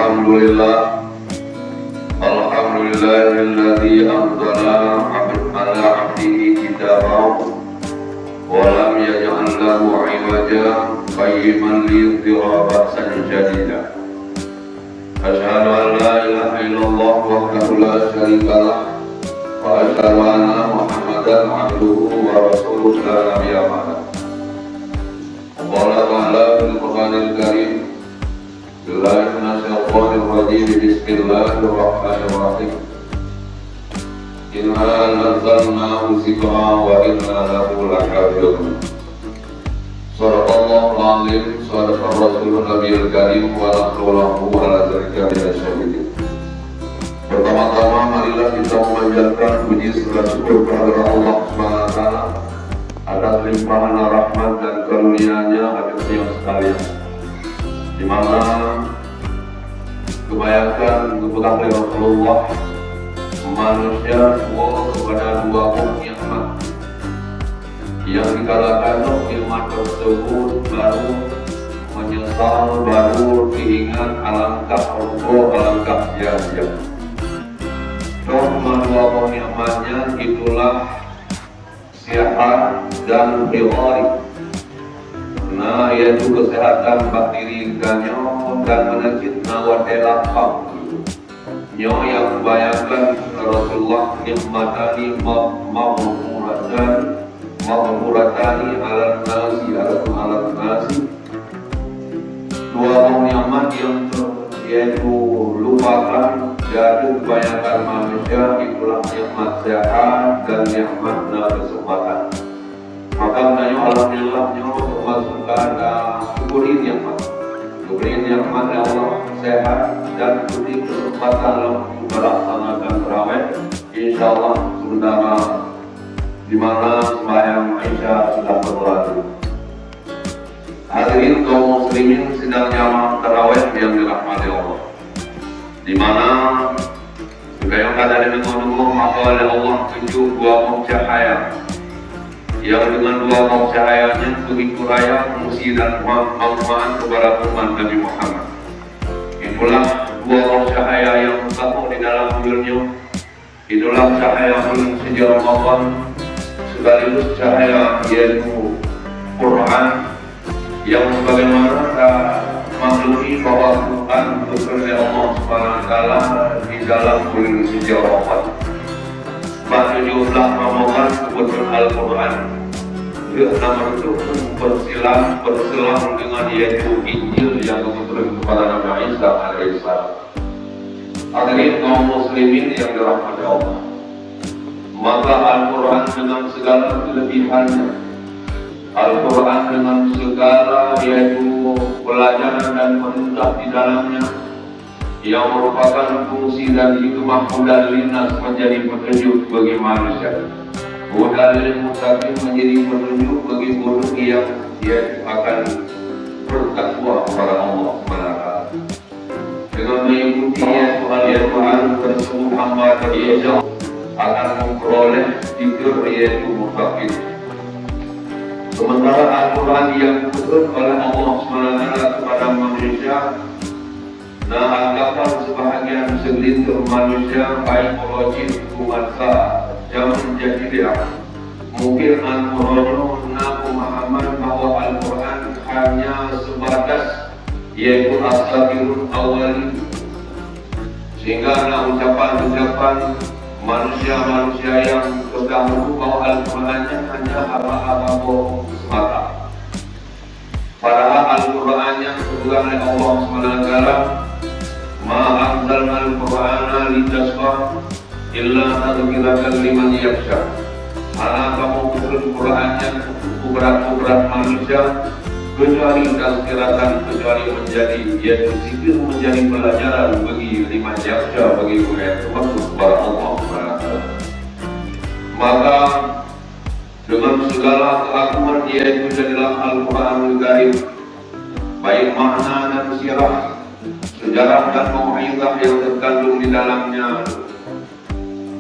Alhamdulillahilladzi anzala ala abdihi kitabahu wa lam yaj'al lahu 'iwaja qayyiman liyudhhira ba'san shadidan. Asyhadu an la ilaha illallah wahdahu la syarika lah wa asyhadu anna Muhammadan 'abduhu wa rasuluhu la nabiyya ba'dahu. Qala ta'ala fil Qur'anil Karim Bismillahirrahmanirrahim. Inna nazzalnahu dzikra wa inna lahu lahafizun. Shadaqallahul azim, shadaqar rasulun nabiyil karim wa nahnu ala dzalika minasyahidin. Pertama-tama marilah kita memanjatkan puji serta syukur kepada Allah Subhanahu wa taala atas limpahan rahmat dan karunia-Nya atas kita sekalian. Di mana kebanyakan kepada Rasulullah manusia kepada dua nikmat yang dikatakan nikmat tersebut baru menyesal, baru diingat alangkah Allah, alangkah jaya. Cuma dua nikmatnya itulah sehat dan fitrah. Nah, yaitu kesehatan bakteri ganyo dan menakitna wadelah fakir. Nyo yang bayangkan Rasulullah nikmatani maghmuratani ala nasi. Dua nikmat yang yaitu lupakan dari kebanyakan manusia itulah nikmat sehat dan nikmat kesempatan. Maka menanya alhamdulillah nyo masukkan syukuri nikmat ya Allah sehat dan beri kesempatan dalam melaksanakan tarawih insyaallah sementara di mana sembahyang Isya sudah berlalu. Hadirin kaum muslimin sedang jamaah tarawih yang dirahmati Allah, di mana segala keadaan menunggu maka oleh Allah tunjuk dua cahaya yang dengan dua cahayanya begitu raya fungsi dan manfaat kepada umat Nabi Muhammad. Itulah dua cahaya yang satu di dalam dunia. Itulah cahaya bulan suci Ramadan sekaligus cahaya yaitu Quran yang sebagaimana maklumi bahwa Quran bersumber Allah Subhanahu wa taala di dalam bulan suci Ramadan. Pada jumlah Ramadan kebetulan Al-Quran nama itu bersilang dengan yaitu Injil yang kebetulan kepada Nabi Isa alaihissalam. Hadirin kaum muslimin yang dirahmati Allah, maka Al-Quran dengan segala kelebihannya, Al-Quran dengan segala yaitu pelajaran dan perintah di dalamnya yang merupakan fungsi dan hikmah hudan linnas menjadi petunjuk bagi manusia, hudan lil muttaqin menjadi petunjuk bagi orang yang dia akan bertakwa kepada Allah Subhanahu. Dengan mengikuti Al-Quran tersebut hamba tersebut akan memperoleh fitur yaitu muttaqin. Sementara Al-Quran yang diturunkan oleh Allah Subhanahu kepada manusia, nah, anggapan sebahagian segelintir manusia baik merojit kumasa yang menjadi dia mungkin al-muradu na pemahaman bahwa Al-Quran hanya sebatas yaitu asatirun awali, sehingga ucapan-ucapan manusia-manusia yang terdahulu bahwa Al-Qurannya hanya apa-apa bohong semata. Padahal Al-Quran yang diturunkan oleh Allah SWT, ma'anzalna al-Qur'ana litasqa illa tadhkiratan liman yakhsha. Karena kamu turun Qur'annya berat manusia kecuali tazkiratan, kecuali menjadi yaitu zikir menjadi pelajaran bagi liman yakhsha, bagi orang yang takut kepada Allah SWT. Maka dengan segala keagungan yaitu jadilah Al-Qur'anul Karim baik makna dan sirah, sejarah dan mau'izah yang terkandung di dalamnya,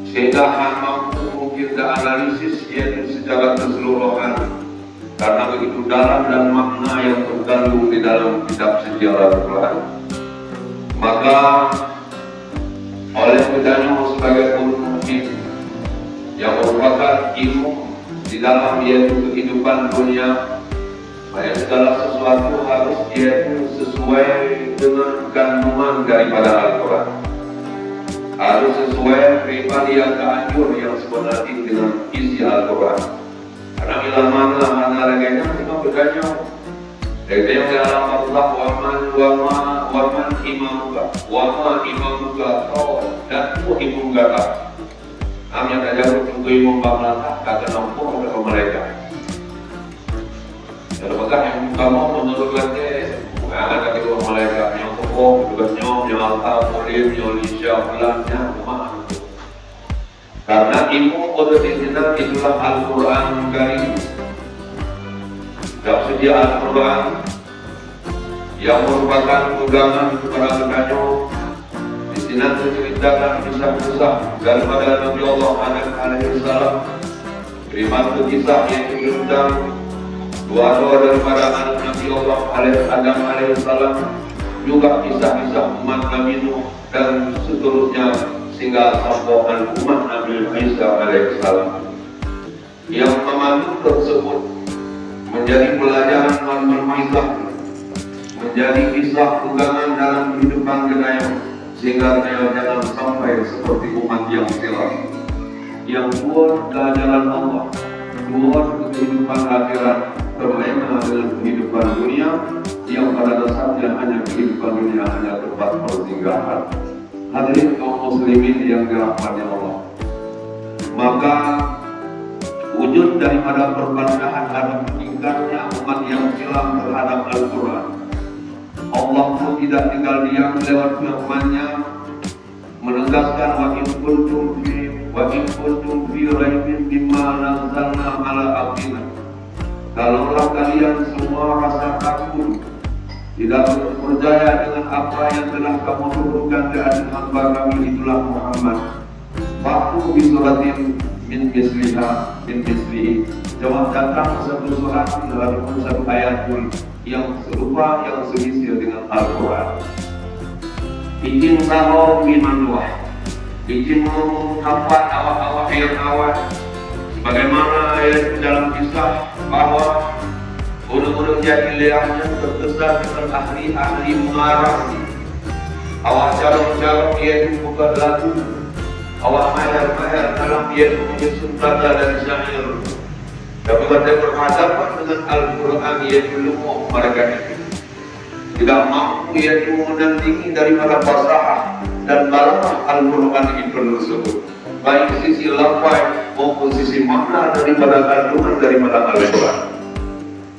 sehingga mampu mungkin dianalisis yaitu secara keseluruhan karena begitu dalam dan makna yang terkandung di dalam kitab sejarah Quran. Maka oleh kita sebagai mukmin yang merupakan ilmu di dalam yaitu kehidupan dunia, maka segala sesuatu harus yaitu sesuai dengan kandungan daripada Al-Quran, harus sesuai pribadi yang keanjur yang sebenarnya dengan isi Al-Quran. Karena bila mana laganya semua bedanya. Jadi yang dalam Allah waman imamuka kau dan imamuka kami yang ada untuk imam bangladesh kata nampu kepada mereka. Dan apakah yang kamu menurutkannya ada kedua mereka yang kokoh, yang alta, mulim, yang lisya, bulannya, rumah. Karena ilmu pada dirinya itulah Al-Quran Karim. Dan sedia Al-Quran yang merupakan pegangan kepada kita. Di sini menceritakan kisah-kisah daripada Nabi Allah Adam alaihissalam. Beriman ke kisah yang tentang doa-doa daripada anak Nabi Allah Adam alaihissalam, juga kisah-kisah umat Nabi Nuh dan seterusnya sehingga sampai umat Nabi Isa alaihissalam. Yang memandu tersebut menjadi pelajaran dan berkisah, menjadi kisah pegangan dalam kehidupan kita, sehingga kita jangan sampai seperti umat yang silam, yang keluar dari jalan Allah, keluar ke kehidupan akhirat, terlena dengan kehidupan dunia, yang pada dasarnya hanya kehidupan dunia hanya tempat persinggahan. Hadirin kaum muslimin yang dirahmati Allah, maka wujud daripada perbedaan dan meningkatnya umat yang silam terhadap Al-Quran, Allah pun tidak tinggal diam lewat firman-Nya menegaskan wa in kuntum fi raibin mimma nazzalna ala abdina. Kalaulah kalian semua rasa takut, tidak percaya dengan apa yang telah kamu turunkan ke atas hamba kami itulah Muhammad, fa'tu bi suratin min mislihi. Jawab datang satu surat ataupun satu ayat pun yang serupa, yang semisal dengan Al-Quran. Izin tahu minallah, izin mengungkapkan awal-awal yang awal, sebagaimana ayat dalam kisah bahwa orang-orang jahiliyahnya terkesan dengan ahli-ahli mengarang, awal calon-calon yaitu bukan lagu, awal mahir-mahir dalam yaitu menyusun kata dan syair. Tapi pada berhadapan dengan Al-Quran yaitu lumpuh mereka itu tidak mampu yaitu menandingi daripada fasahah dan balaghah Al-Quran itu tersebut, baik sisi lafaz maupun sisi makna daripada kandungan daripada Al-Quran.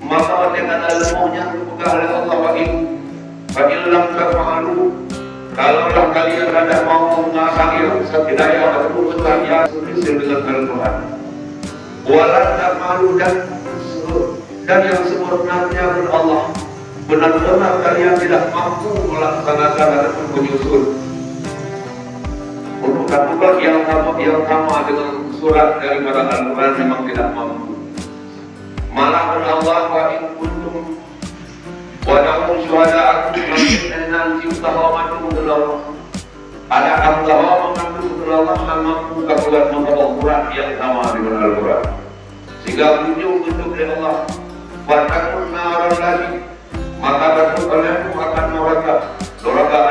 Maka dengan ilmunya dibuka oleh Allah, wa in lam taf'alu, kalaulah kalian tidak mau mengasah setidaknya ataupun berkarya semisal dengan Al-Quran, walan taf'alu, dan yang sebenarnya pun Allah benar-benar kalian tidak mampu melaksanakan ataupun menyusun. Untuk satu yang sama dengan surat daripada Al-Quran memang tidak mampu. Malah Allah wa in kuntum wa na'um syuhada'akum wa ciptahamatu Allah. Ada Allah mengandung Allah mampu kabulan Al-Quran yang sama dengan Al-Quran, sehingga ujung-ujung dari Allah fatakun naran lagi, maka takut olehmu akan neraka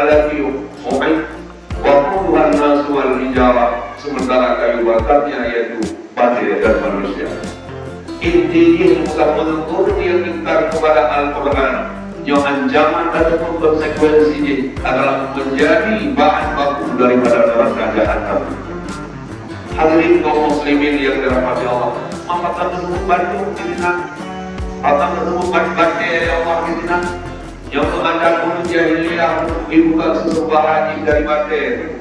alati mu'id wa quduhan nasu wal hijarah, sementara kayu bakarnya yaitu batir dan manusia. Intinya bukan menegur yang ingkar kepada Al-Quran, yang ancaman ataupun konsekuensinya adalah menjadi bahan baku daripada neraka jahanam. Hadirin kaum muslimin yang dirahmati Allah, maka tersebut Bandung di sana, akan tersebut batik Allah di sana, yang mengandalkan dulu jahiliyah untuk dibuka sesembahan dari batik,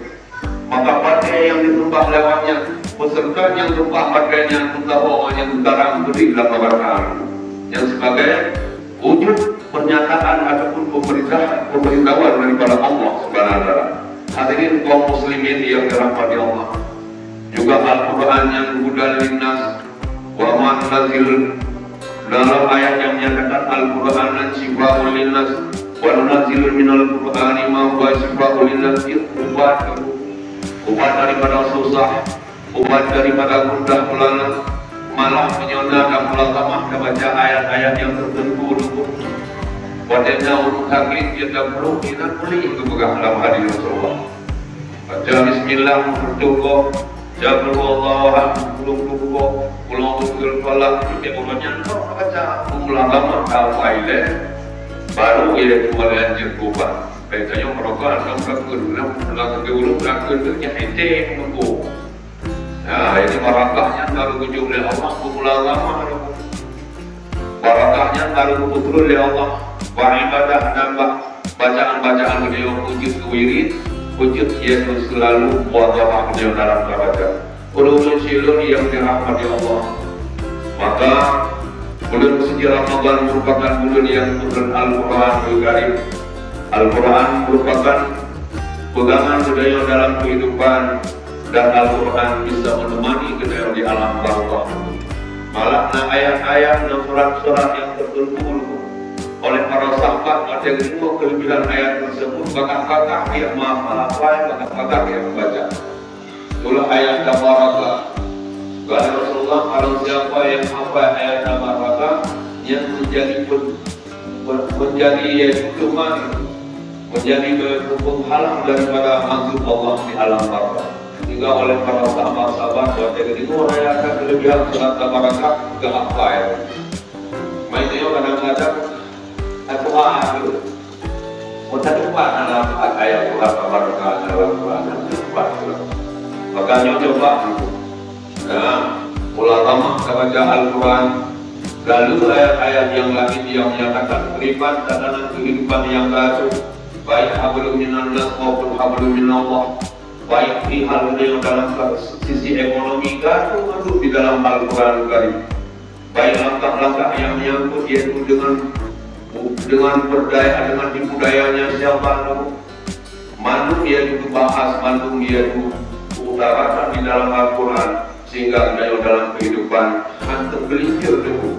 maka batik yang disembah lewatnya beserta yang tumpah pakainya tentang yang sekarang beri dalam kabar yang sebagai wujud pernyataan ataupun pemberitahuan daripada Allah Subhanahu wa taala. Hadirin kaum muslimin yang dirahmati Allah, juga Al-Quran yang hudal linnas wa manazil, dalam ayat yang menyatakan Al-Quran dan syifaa'ul linnas, Wa nunazzilu minal Qur'ani ma huwa shifaa'un lin-nas, obat daripada susah, obat daripada gundah gulana, malah menyondakan mulatamah kebaca ayat-ayat yang tertentu dulu. Wadahnya urut sakit kita perlu kita beli untuk pegang dalam hadis Rasulullah. Baca Bismillah berdoa, jaga Allah, pulang betul falak, dia umumnya baca mulatamah kalau aile, baru ia kemudian jerkuban. Bacanya merokok atau melakukan keulung kerja hente menunggu. Nah ini barakahnya baru kunjung oleh Allah mulatamah. Barakahnya baru betul oleh Allah. Ibadah nambah bacaan-bacaan beliau wujud wirid, wujud Yesus selalu wadhah beliau dalam baca. Ulul silun yang dirahmati Allah. Maka bulan suci Ramadan merupakan bulan yang turun Al-Quran Al-Karim. Al-Quran merupakan pegangan budaya dalam kehidupan, dan Al-Quran bisa menemani kita di alam barzakh. Malah ayat-ayat dan surat-surat yang tertentu oleh para sahabat ada semua kelebihan ayat tersebut, bahkan yang menghafal, bahkan yang membaca. Itulah ayat tabaraka. Kata Rasulullah, kalau siapa yang hafal ayat tabaraka, yang menjadi penghalang daripada maksud Allah di alam barzakh. Juga oleh para sahabat-sahabat bahwa itu merayakan kelebihan surat tabaraka ke hafal. Mainnya kadang-kadang aku itu kita lupa dalam ayat surat tabaraka dalam Quran. Makanya coba ulama baca Al-Quran, lalu ayat-ayat yang lain yang menyatakan kehidupan tatanan kehidupan yang baru, baik hablum minallah maupun hablum minallah, baik di hal yang dalam sisi ekonomi masuk di dalam Al-Quran Karim, baik langkah-langkah yang menyangkut yaitu dengan berdaya, dengan budayanya siapa mandung yaitu bahas, mandung yaitu utarakan di dalam Al-Quran, sehingga dalam kehidupan tergelincir dulu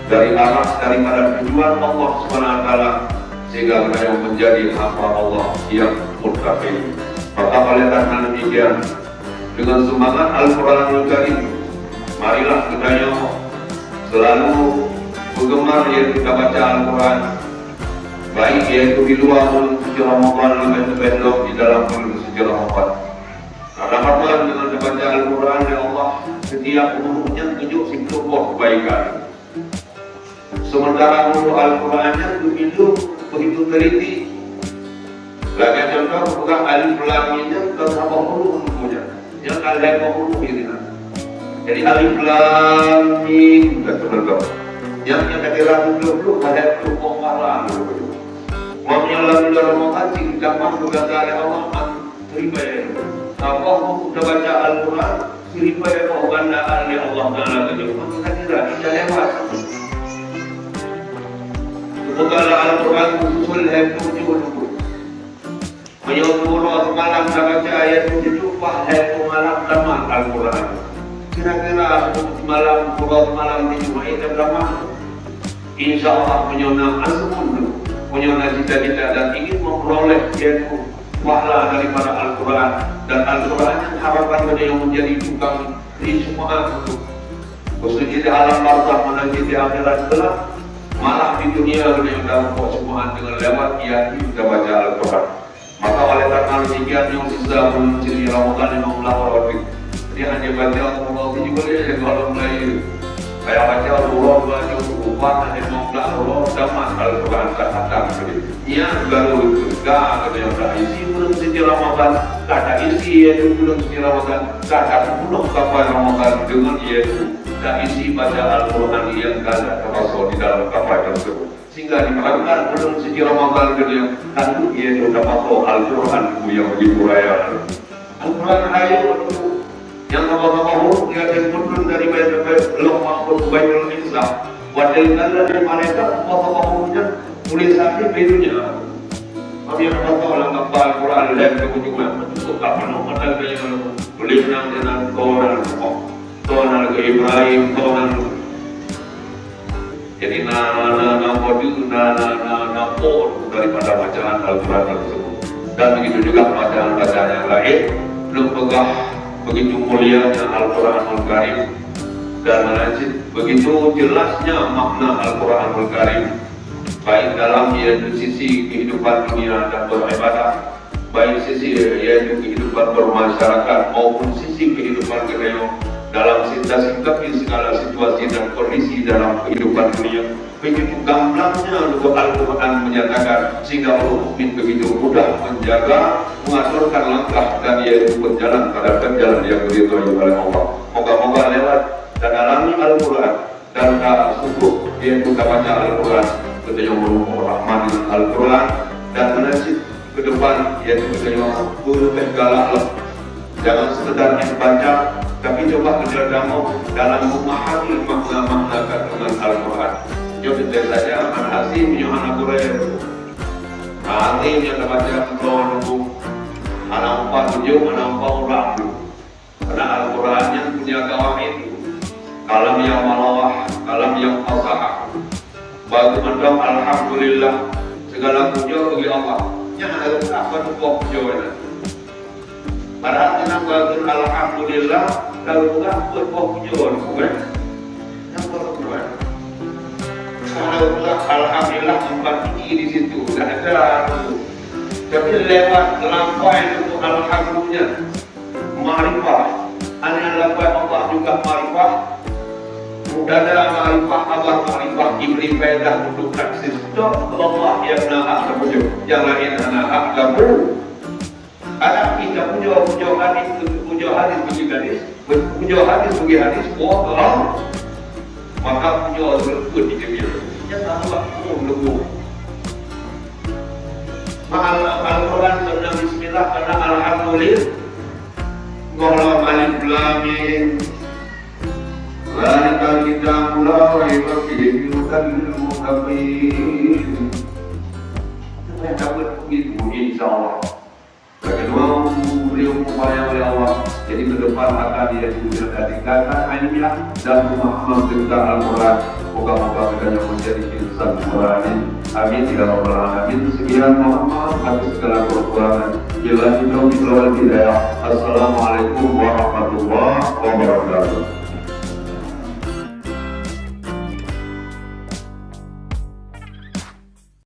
dari arah daripada tujuan Allah SWT, sehingga kita menjadi hamba Allah yang muttaqin. Maka oleh karena demikian, dengan semangat Al-Quran Karim, marilah kita selalu bergemar yang kita baca Al-Quran, baik yaitu di luar bulan suci Ramadan lebih-lebih di dalam bulan suci Ramadan. Ramadan dengan membaca Al-Quran ya Allah, setiap umurnya tunjuk sebuah kebaikan. Sementara umur Al-Qurannya begitu teliti. Lagi contoh bukan alif lam mimnya berapa huruf umurnya? Yang alif huruf ini. Jadi alif lam mim betul. Yang kira-kira 20 ada huruf malah. Memang dalam mengaji gampang juga dari Allah terima ya. Allah sudah baca Al-Quran, terima ya gandaan ya Allah Taala kejauhan. Kita kira tidak lewat. Semoga Al-Quran usul tujuh. Menyuruh malam baca ayat 7 faham malam tamat Al-Quran. Kira-kira malam di Jumat itu berapa? Insya Allah menyonang asmun, menyonang cita-cita dan ingin memperoleh yaitu pahala daripada Al-Quran, dan Al-Quran yang harapan beliau yang menjadi tukang di semua khususnya di alam barzakh menuju di akhirat kelak, malah di dunia beliau dalam kesemuaan dengan lewat kita baca Al-Quran. Maka oleh karena demikian yang bisa mencari Ramadan yang melawat dia hanya baca Al-Quran juga dia kalau mulai kayak baca Al-Quran baca upah hanya Allah dapat Al-Quran katakan ia baru juga kata yang tak isi belum suci Ramadan, kata isi yaitu belum suci Ramadan, kata belum kapal Ramadan dengan yaitu tak isi baca Al-Quran yang ada termasuk di dalam kapal tersebut, sehingga dikatakan belum suci Ramadan dia tentu yaitu dapat Al-Quran yang dimuraya Al-Quran hayu yang apa-apa dia disebutkan dari belum mampu Baitul Islam. Wadilkan dari mereka apa-apa tulisannya bedunya. Kami yang kata orang kapal Al-Quran dan kekunjungan untuk apa nama kaya boleh menang dengan Tuhan ke Ibrahim, Tuhan jadi na tadabbur daripada bacaan Al-Quran tersebut. Dan begitu juga bacaan-bacaan yang lain belum pegah begitu mulianya Al-Quranul Karim dan menajid begitu jelasnya makna Al-Quranul Karim, baik dalam yaitu sisi kehidupan dunia dan beribadah, baik sisi yaitu kehidupan bermasyarakat maupun sisi kehidupan kedaya dalam singkapi segala situasi dan kondisi dalam kehidupan dunia. Begitu gamblangnya Al-Quran menyatakan sehingga orang mukmin begitu mudah menjaga, mengaturkan langkah dan yaitu berjalan pada jalan yang diridhoi oleh Allah. Moga-moga lewat dan alami Al-Quran dan sungguh yaitu baca Al-Quran ketika rahman dengan Al-Quran dan menajid ke depan yaitu ketika guru galak, jangan sekedar baca tapi coba berdalam dalam memahami makna-makna kandungan Al-Quran. Jom kita saja akan hasim Yohana Qurair hasim yang terbaca Tuhan hukum anak empat tujuh, anak empat orang karena Al-Quran yang punya kawaid, kalam yang malawah, kalam yang fasahah. Bagaimana Alhamdulillah segala puja bagi Allah yang ada apa tuh puja. Padahal kita bagus Alhamdulillah lalu juga berpuja bukan? Yang berpuja. Kalau Alhamdulillah tempat tinggi di situ tidak ada. Tapi lewat lampai untuk Alhamdulillah ma'rifah. Hanya lampai Allah juga ma'rifah. Mudah dalam ma'rifah Allah ma'rifah diberi faedah untuk praksis. Allah yang nak terpuja, yang lain anak kamu. Ada kita punya hadis bagi hadis, punya hadis bagi hadis, Allah maka punya lembut di dunia. Jangan buat lembut. Al-Quran karena Bismillah karena Alhamdulillah. Qala alif lam mim. Zalikal kitabu la raiba fihi hudan lil muttaqin. Kita dapat begitu insyaallah. Kedua, beliau upaya oleh Allah. Jadi ke depan akan dia juga tingkatkan ilmiah dan memahami tentang Al-Quran. Moga-moga kita menjadi insan Quranin. Amin ya rabbal alamin. Sekian, mohon maaf atas segala kekurangan. Bila kita hidayah. Assalamualaikum warahmatullahi wabarakatuh.